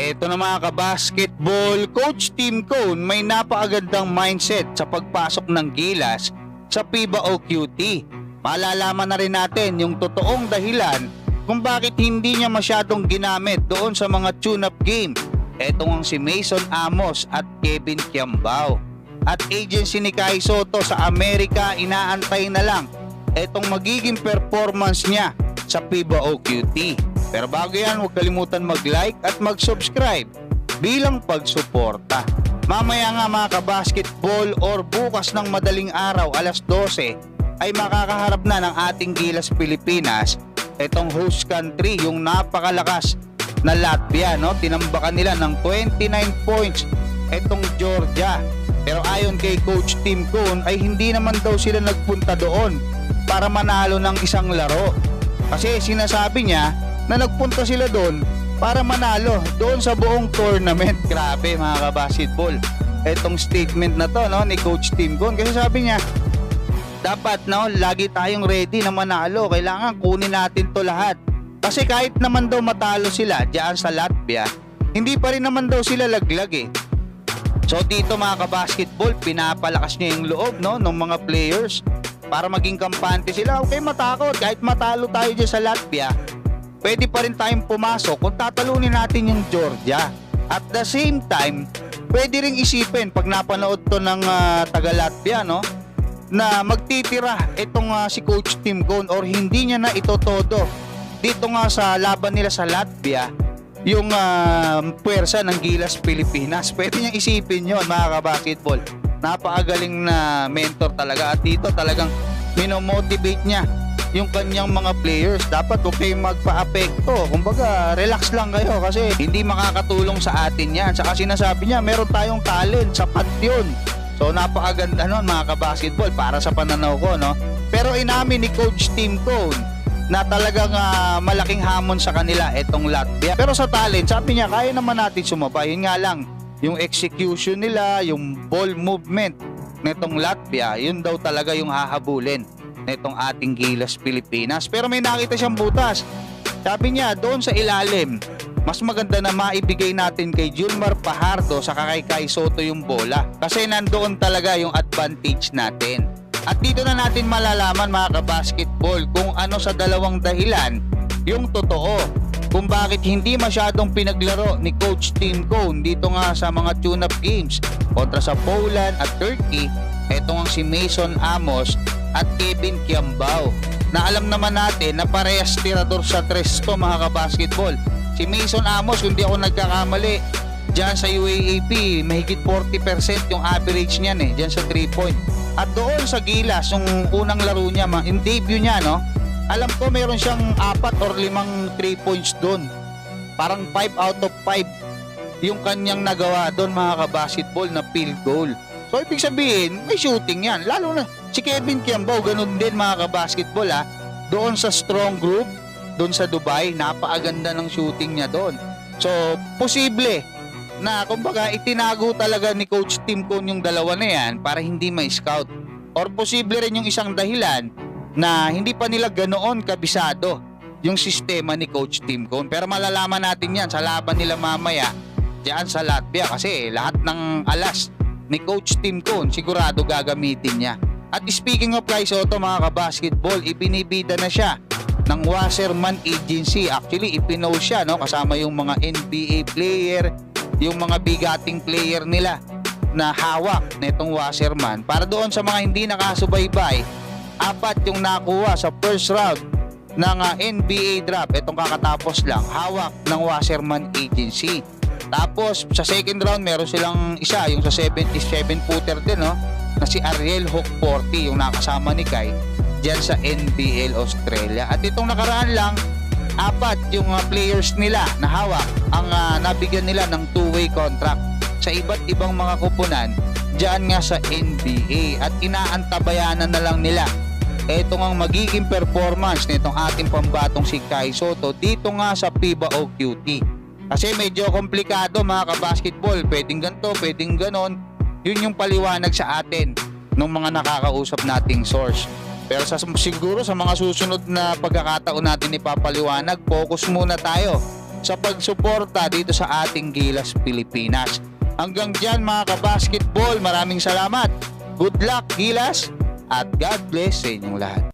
Eto na mga kabasketball, Coach Tim Cone may napakagandang mindset sa pagpasok ng Gilas sa FIBA OQT. Malalaman na rin natin yung totoong dahilan kung bakit hindi niya masyadong ginamit doon sa mga tune-up game. Eto ang si Mason Amos at Kevin Kiambao. At agency ni Kai Sotto sa Amerika, inaantay na lang etong magiging performance niya sa FIBA OQT. Pero bago yan, huwag kalimutan mag-like at mag-subscribe bilang pagsuporta. Mamaya nga mga kabasketball or bukas ng madaling araw alas 12 ay makakaharap na ng ating Gilas Pilipinas itong host country, yung napakalakas na Latvia, no? Tinambakan nila ng 29 points itong Georgia. Pero ayon kay Coach Tim Cone ay hindi naman daw sila nagpunta doon para manalo ng isang laro. Kasi sinasabi niya na nagpunta sila doon para manalo doon sa buong tournament. Grabe mga kabasketball, etong statement na to, no, ni Coach Tim Cone. Kasi sabi niya, dapat, no, lagi tayong ready na manalo. Kailangan kunin natin to lahat. Kasi kahit naman daw matalo sila diyan sa Latvia, hindi pa rin naman daw sila laglag eh. So dito mga kabasketball, pinapalakas niya yung loob, no, ng mga players para maging kampante sila. Okay, matakot, kahit matalo tayo diyan sa Latvia, pwede pa rin tayong pumasok kung tatalunin natin yung Georgia. At the same time, pwede ring isipin pag napanood to ng taga Latvia, no, na magtitira itong si Coach Tim Cone or hindi niya na ito todo dito nga sa laban nila sa Latvia, yung puwersa ng Gilas Pilipinas. Pwede niyang isipin yon mga kabasketball. Napakagaling na mentor talaga, at dito talagang minomotivate niya yung kanyang mga players. Dapat huwag kayong magpa-apekto. Kumbaga, relax lang kayo kasi hindi makakatulong sa atin yan. Saka sinasabi niya, meron tayong talent, sapat yun. So napakaganda nun mga kabasketball para sa pananaw ko, no? Pero inamin ni Coach Tim Cone na talagang malaking hamon sa kanila itong Latvia. Pero sa talent, sabi niya, kaya naman natin sumabay. Yun nga lang, yung execution nila, yung ball movement nitong Latvia, yun daw talaga yung hahabulin nitong ating Gilas Pilipinas. Pero may nakita siyang butas. Sabi niya, doon sa ilalim, mas maganda na maibigay natin kay Junmar Fajardo sa kay Kai Sotto yung bola. Kasi nandoon talaga yung advantage natin. At dito na natin malalaman mga kabasketball kung ano sa dalawang dahilan yung totoo. Kung bakit hindi masyadong pinaglaro ni Coach Tim Cone dito nga sa mga tune-up games kontra sa Poland at Turkey. Ito nga si Mason Amos at Kevin Kiambao, na alam naman natin na parehas tirador sa tres to mga kabasketball. Si Mason Amos, kung di ako nagkakamali, dyan sa UAAP mahigit 40% yung average niyan dyan sa 3-point. At doon sa Gilas, yung unang laro niya, yung debut niya, no, alam ko meron siyang 4 or 5 3 points doon. Parang 5 out of 5 yung kanyang nagawa doon mga kabasketball na field goal. So ibig sabihin, may shooting yan. Lalo na si Kevin Kiambao, ganun din mga kabasketball doon sa strong group, doon sa Dubai, napakaganda ng shooting niya doon. So posible na kumbaga itinago talaga ni Coach Tim Cone yung dalawa na yan para hindi ma-scout. Or posible rin yung isang dahilan na hindi pa nila ganoon kabisado yung sistema ni Coach Tim Cone. Pero malalaman natin yan sa laban nila mamaya diyan sa Latvia, kasi lahat ng alas ni Coach Tim Cone sigurado gagamitin niya. At speaking of Kai Sotto mga kabasketball, ipinibida na siya ng Wasserman Agency. Actually ipinost siya, no, kasama yung mga NBA player, yung mga bigating player nila na hawak nitong Wasserman. Para doon sa mga hindi nakasubaybay, 4 yung nakuha sa first round ng NBA draft. Itong kakatapos lang, hawak ng Wasserman Agency. Tapos sa second round meron silang isa, yung sa 77-footer din, no, na si Ariel Hook 40, yung nakasama ni Kai dyan sa NBL Australia. At itong nakaraan lang, 4 yung players nila na hawak ang nabigyan nila ng 2-way contract sa iba't ibang mga kupunan dyan nga sa NBA. At inaantabayanan na lang nila ito nga magiging performance nitong ating pambatong si Kai Sotto dito nga sa FIBA OQT. Kasi medyo komplikado mga kabasketball, pwedeng ganito, pwedeng ganon. Yun yung paliwanag sa atin ng mga nakakausap nating source. Pero siguro sa mga susunod na pagkakataon natin ipapaliwanag, focus muna tayo sa pagsuporta dito sa ating Gilas Pilipinas. Hanggang dyan mga kabasketball, maraming salamat. Good luck Gilas at God bless sa inyong lahat.